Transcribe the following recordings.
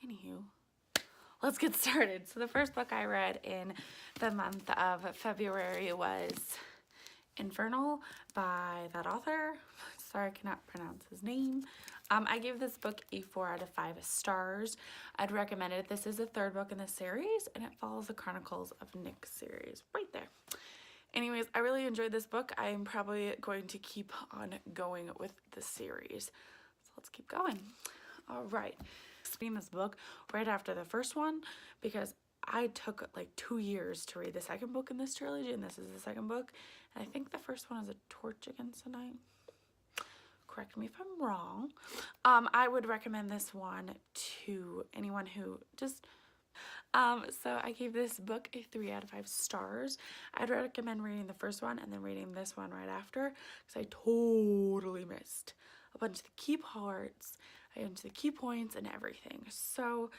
Anywho, let's get started. So the first book I read in the month of February was Infernal by that author. Sorry, I cannot pronounce his name. I gave this book a 4 out of 5 stars. I'd recommend it. This is the third book in the series, and it follows the Chronicles of Nick series right there. Anyways, I really enjoyed this book. I am probably going to keep on going with the series. So let's keep going. All right. Reading this book right after the first one because I took like 2 years to read the second book in this trilogy, and this is the second book. And I think the first one is A Torch Against the Night. Correct me if I'm wrong. I would recommend this one to anyone who just... So I gave this book a 3 out of 5 stars. I'd recommend reading the first one and then reading this one right after because I totally missed a bunch of the key parts. I went to the key points and everything. So,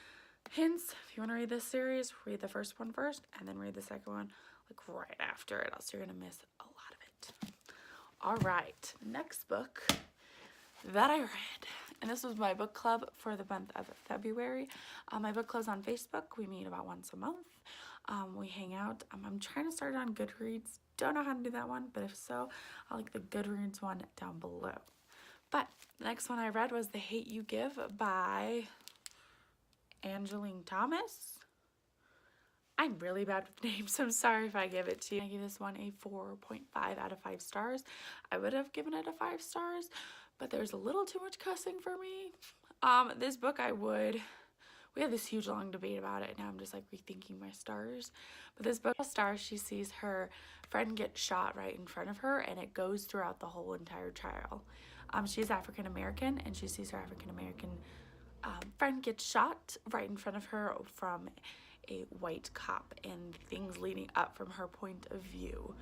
hints, if you want to read this series, read the first one first and then read the second one like right after it, else you're going to miss a lot of it. All right, next book that I read, and this was my book club for the month of February. My book club's on Facebook. We meet about once a month. We hang out. I'm trying to start it on Goodreads. Don't know how to do that one, but if so, I'll link the Goodreads one down below. But the next one I read was The Hate U Give by Angeline Thomas. I'm really bad with names, so I'm sorry if I give it to you. I give this one a 4.5 out of 5 stars. I would have given it a 5 stars, but there's a little too much cussing for me. This book we had this huge long debate about it, and now I'm just like rethinking my stars. But this book, she sees her friend get shot right in front of her, and it goes throughout the whole entire trial. She's African American, and she sees her African American friend get shot right in front of her from a white cop, and things leading up from her point of view.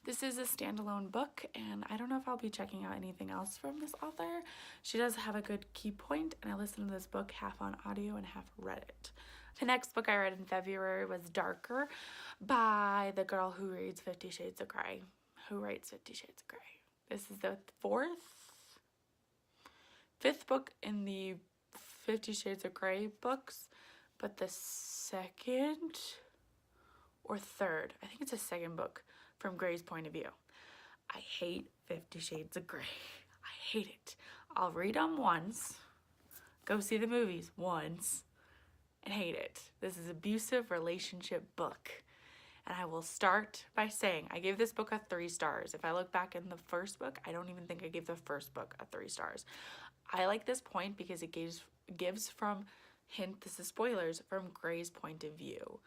This is a standalone book, and I don't know if I'll be checking out anything else from this author. She does have a good key point, and I listened to this book half on audio and half read it. The next book I read in February was Darker by the girl who reads 50 Shades of Grey, who writes 50 Shades of Grey. This is the fifth book in the 50 Shades of Grey books, but the second or third, I think it's a second book from Grey's point of view. I hate 50 Shades of Grey. I hate it. I'll read them once, go see the movies once, and hate it. This is an abusive relationship book. And I will start by saying I gave this book a 3 stars. If I look back in the first book, I don't even think I gave the first book a 3 stars. I like this point because it gives from, hint, this is spoilers, from Grey's point of view.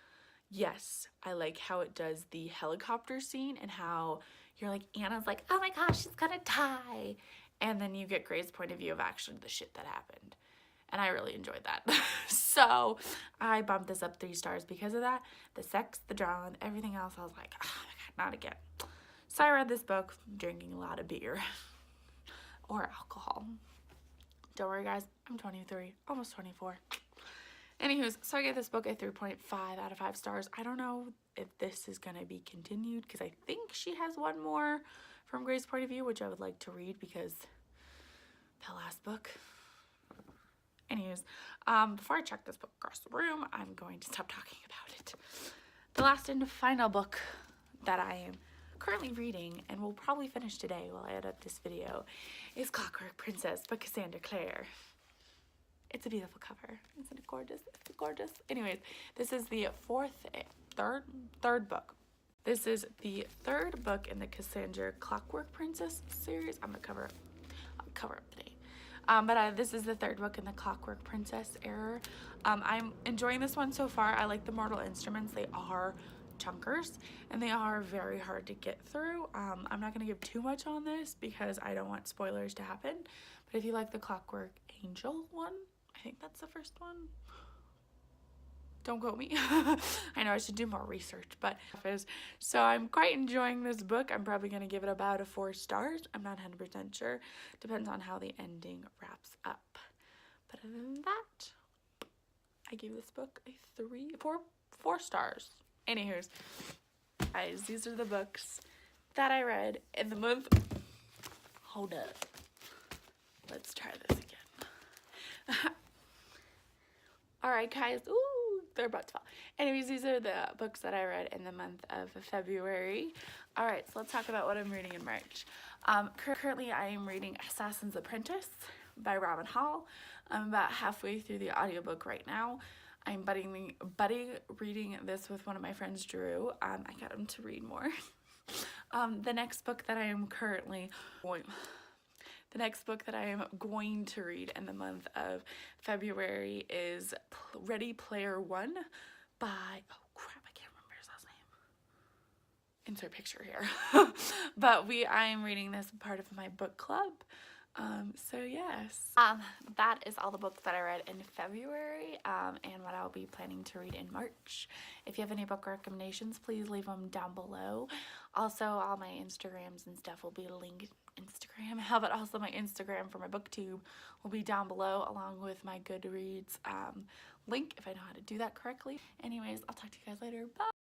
Yes, I like how it does the helicopter scene and how you're like, Anna's like, oh my gosh, she's gonna die. And then you get Grey's point of view of actually the shit that happened. And I really enjoyed that. So I bumped this up 3 stars because of that. The sex, the drama, and everything else, I was like, oh my God, not again. So I read this book drinking a lot of beer or alcohol. Don't worry guys, I'm 23, almost 24. Anywho, so I gave this book a 3.5 out of 5 stars. I don't know if this is going to be continued because I think she has one more from Grey's point of view, which I would like to read because the last book. Anyways, before I check this book across the room, I'm going to stop talking about it. The last and final book that I am currently reading and will probably finish today while I edit this video is Clockwork Princess by Cassandra Clare. It's a beautiful cover. Isn't it gorgeous? It's gorgeous. Anyways, this is the third book. This is the third book in the Cassandra Clockwork Princess series. I'll cover up the date. This is the third book in the Clockwork Princess era. I'm enjoying this one so far. I like the Mortal Instruments. They are chunkers and they are very hard to get through. I'm not going to give too much on this because I don't want spoilers to happen. But if you like the Clockwork Angel one, I think that's the first one. Don't quote me. I know I should do more research, but so I'm quite enjoying this book. I'm probably going to give it about a 4 stars. I'm not 100% sure. Depends on how the ending wraps up. But other than that, I gave this book a 4 stars. Anywho's, guys, these are the books that I read in the month. Hold up. Let's try this again. Alright guys, ooh, they're about to fall. Anyways, these are the books that I read in the month of February. Alright, so let's talk about what I'm reading in March. Currently I am reading Assassin's Apprentice by Robin Hall. I'm about halfway through the audiobook right now. I'm buddy reading this with one of my friends, Drew. I got him to read more. The next book that I am going to read in the month of February is Ready Player One by, oh crap, I can't remember his last name. Insert picture here. But I am reading this part of my book club. So yes, that is all the books that I read in February, and what I'll be planning to read in March. If you have any book recommendations, please leave them down below. Also, all my Instagrams and stuff will be linked. But also my Instagram for my booktube will be down below, along with my Goodreads link, if I know how to do that correctly. Anyways, I'll talk to you guys later. Bye!